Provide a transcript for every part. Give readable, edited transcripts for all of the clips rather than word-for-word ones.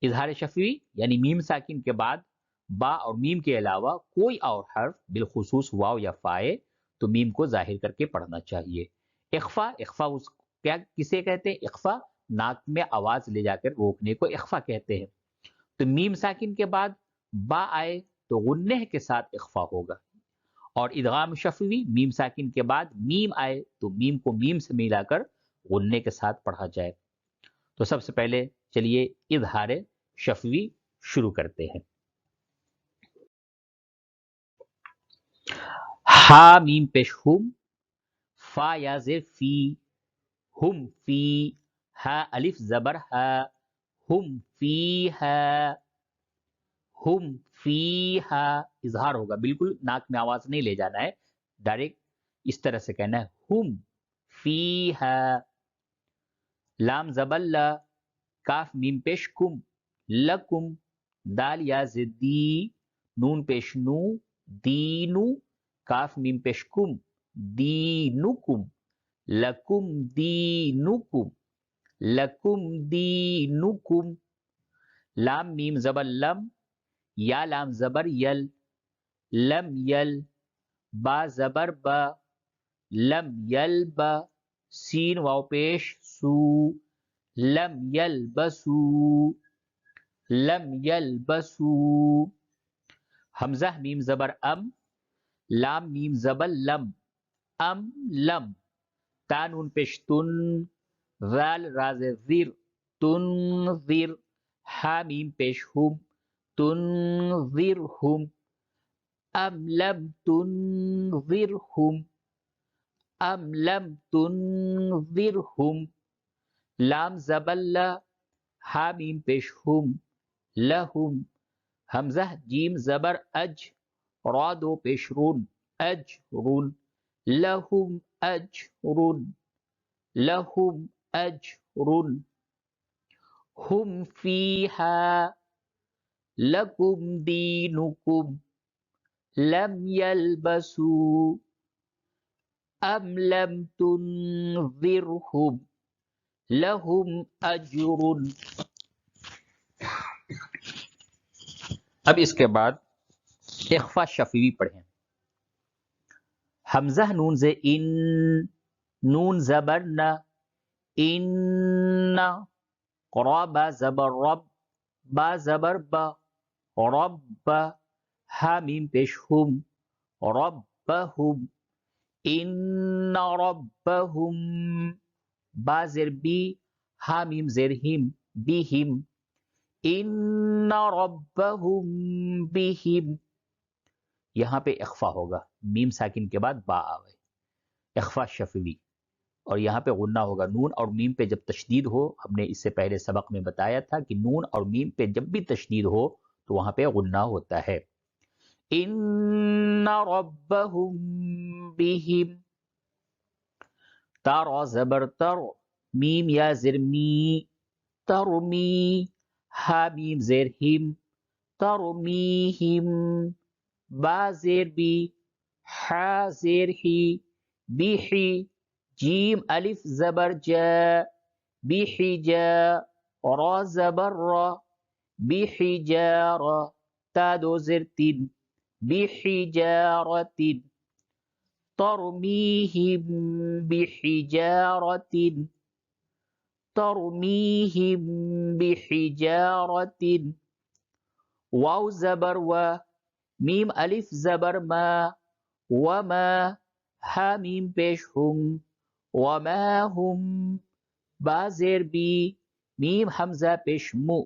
اظہار شفوی یعنی میم ساکن کے بعد با اور میم کے علاوہ کوئی اور حرف بالخصوص واو یا فائے تو میم کو ظاہر کر کے پڑھنا چاہیے۔ اخفا، کیا کسے کہتے ہیں؟ اخفا ناک میں آواز لے جا کر روکنے کو اخفا کہتے ہیں۔ تو میم ساکن کے بعد با آئے تو غنہ کے ساتھ اخفا ہوگا، اور ادغام شفوی میم ساکن کے بعد میم آئے تو میم کو میم سے ملا کر غنہ کے ساتھ پڑھا جائے۔ تو سب سے پہلے چلیے اظہار شفوی شروع کرتے ہیں۔ ہا میم پیش ہم، فا یا زیر فی، ہم فی، ہا الف زبر ہا، ہم فی ہا، ہم فی ہا، اظہار ہوگا، بالکل ناک میں آواز نہیں لے جانا ہے، ڈائریکٹ اس طرح سے کہنا ہے ہم فی ہا۔ لام زبر لا، کاف میم پیش کم، لکم، دال یا زدی، نون پیش نو، دینو، کاف میم پیش کم، دینکم، لکم دینکم، لکم دینکم۔ لام میم زبر لم، یا لام زبر یل، لم یل، با زبر با، لم یل با، سین واو پیش سو، لم یلبسو، لم یلبسو۔ حمزہ میم زبر ام، لام میم زبر لم، ام لم، تا نون پیش تن، ذال راز زیر، تنذر، ہا میم پیش ہم، تنذرہم، ام لم تنذرہم، ام لم تنذرہم۔ لام زبر لا، ہا میم پیش ہم، لہم، حمزہ جیم زبر اج، را دو پیش رون، اجرن، لہم اجرن، لہم اجرن۔ ہم فیہا، لکم دینکم، لم یلبسوا، ام لم تنذرہم، لہم اجر۔ اب اس کے بعد اخفا شفوی پڑھیں۔ حمزہ نون سے ان، نون زبر نہ، ان، را با زبر رب، با زبر با، رب، ہا میم پیش ہم، ربہم، ان ربہم، با زیر بی، ہا میم زیر ہم، بہم، ان ربہم بہم۔ یہاں پہ اخفا ہوگا، میم ساکن کے بعد با آئے، اخفا شفوی، اور یہاں پہ غنہ ہوگا۔ نون اور میم پہ جب تشدید ہو، ہم نے اس سے پہلے سبق میں بتایا تھا کہ نون اور میم پہ جب بھی تشدید ہو تو وہاں پہ غنہ ہوتا ہے۔ ان ربہم بہم، تا را زبر تر، میم یا زر می، ترمی، ہا میم زیر ہم، ترمیہم، با زیر بی، ہا زیر ہی، بیحی، جیم الف زبر جا، بحجا، را زبر را، بحجارہ، تا دو زیر تین، بحجارۃ، ترمیہم بحجارۃ، ترمیہم بحجارۃ۔ واو زبر و، میم الف زبر ما، وما، ہا میم پیش ہم، وما ہم، با زیر بی، میم حمزہ پیش مو،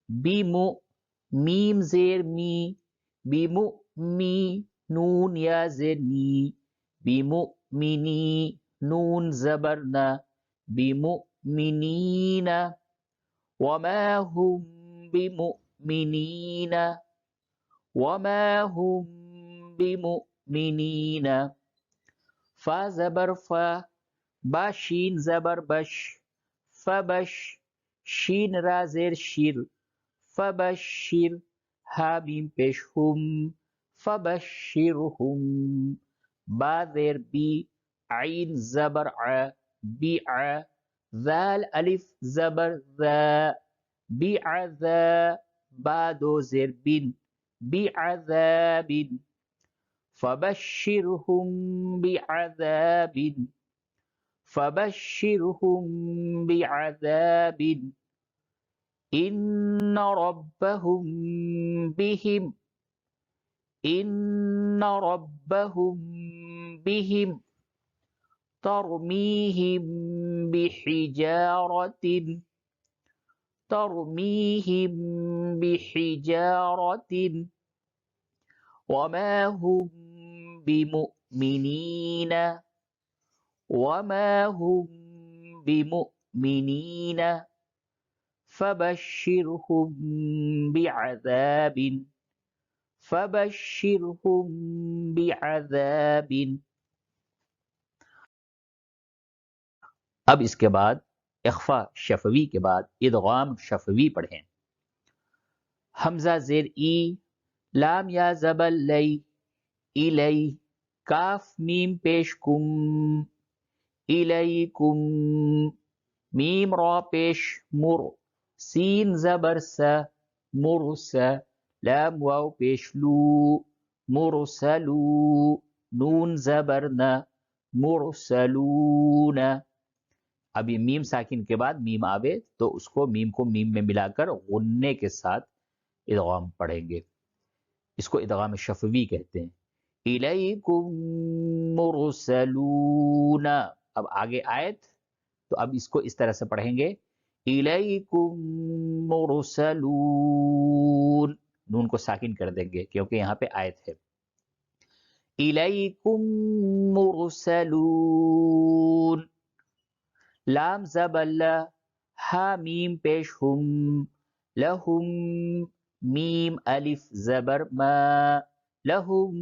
بیمو، میم زیر می، بیمؤمی، نون یا زیر نی، بیمؤمنی، نون زبر نا، بیمؤمنین، وما ہم بمؤمنین، وما ہم بمؤمنین۔ فا زبر فا، با شین زبر بش، فبش، شین را زیر شیر، فبشر، ہا میم پیش ہم، فبشرہم، با زیر بی، عین زبر ع، بیع، ذال الف زبر ذا، بعذاب بعد زر بن بعذاب فبشرهم بعذاب فبشرهم بعذاب إن ربهم بهم إن ربهم بهم ترميهم بحجارة ترميهم بحجارة وما هم بمؤمنين وما هم بمؤمنين فبشرهم بعذاب فبشرهم بعذاب. اب اس کے بعد اخفا شفوی کے بعد ادغام شفوی پڑھیں. حمزہ زیر ای، لام یا زبر لی، الی، کاف میم پیش کم، الیکم، میم را پیش مر، سین زبر س، مرس، لام واو پیش لو، مرسلو، نون زبر ن، مرسلون. اب یہ میم ساکن کے بعد میم آوے تو اس کو میم میں ملا کر غننے کے ساتھ ادغام پڑھیں گے. اس کو ادغام شفوی کہتے ہیں. الیکم مرسلون. اب آگے آیت تو اب اس کو اس طرح سے پڑھیں گے الیکم مرسلون، نون کو ساکن کر دیں گے کیونکہ یہاں پہ آیت ہے. الیکم مرسلون، لام زبر لا، ہا میم پیش ہم، لہم، میم الف زبر ما، لہم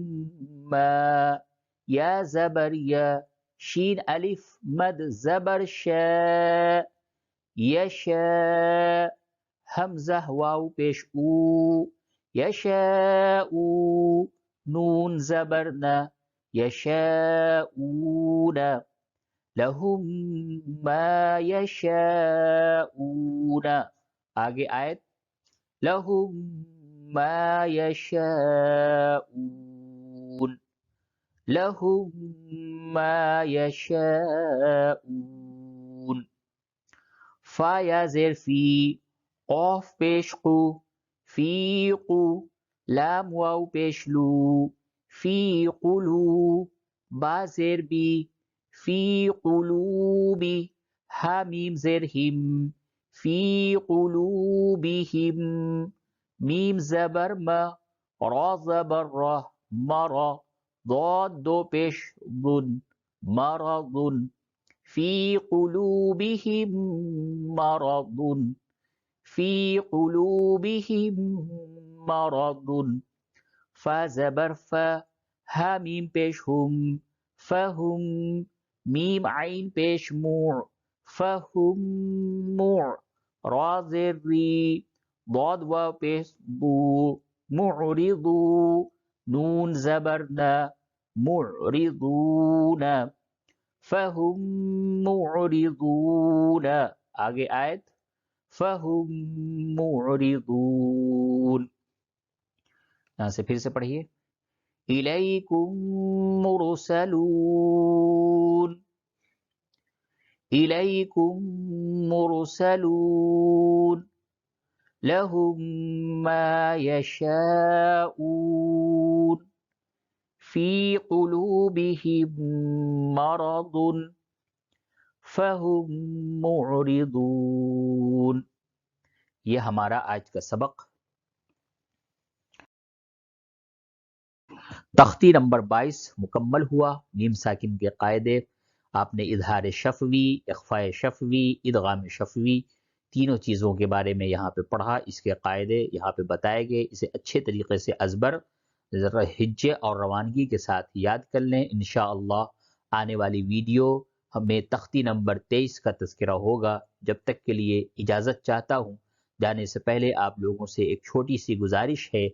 ما، یا زبر یا، شین الف مد زبر شا، یشا، حمزہ واو پیش او، یشاؤ، نون زبر نا، یشاؤون، لہم ما یشاؤون. آگے آیت لہم ما یشاؤون، لہم ما یشاؤون. فا یا زیر فی، قوف پیش قو، فی قو، لام واو پیش لو، فی قلو، با زیر بی، فی قلوبی، ہا میم زیر ہم، فی قلوبہم، میم زبر ما، را زبر را، مرا، ضاد دو پیش ضن، مرض، فی قلوبہم مرض، فی قلوبہم مرض. فا زبر فا، ہا میم پیش ہم، فہم، میم عین پیش موع، فہم موع، را زیر ری، ضاد واو پیش بو، معرضو، نون زبر نا، معرضون، فہم معرضون. آگے آیت فہم معرضون. یہاں سے پھر سے پڑھیے الیکم مرسلون، الیکم مرسلون، لہم ما یشاؤون، فی قلوبہم مرض، فہم معرضون. یہ ہمارا آج کا سبق تختی نمبر 22 مکمل ہوا. نیم ساکن کے قاعدے آپ نے اظہار شفوی، اخفاء شفوی، ادغام شفوی تینوں چیزوں کے بارے میں یہاں پہ پڑھا. اس کے قاعدے یہاں پہ بتائے گئے. اسے اچھے طریقے سے ازبر ذرا ہجے اور روانگی کے ساتھ یاد کر لیں. انشاءاللہ آنے والی ویڈیو ہمیں تختی نمبر 23 کا تذکرہ ہوگا. جب تک کے لیے اجازت چاہتا ہوں. جانے سے پہلے آپ لوگوں سے ایک چھوٹی سی گزارش ہے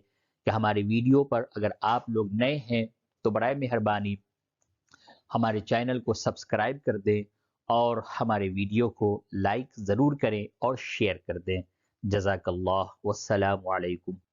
کہ ہماری ویڈیو پر اگر آپ لوگ نئے ہیں تو برائے مہربانی ہمارے چینل کو سبسکرائب کر دیں اور ہمارے ویڈیو کو لائک ضرور کریں اور شیئر کر دیں جزاک اللہ، والسلام علیکم.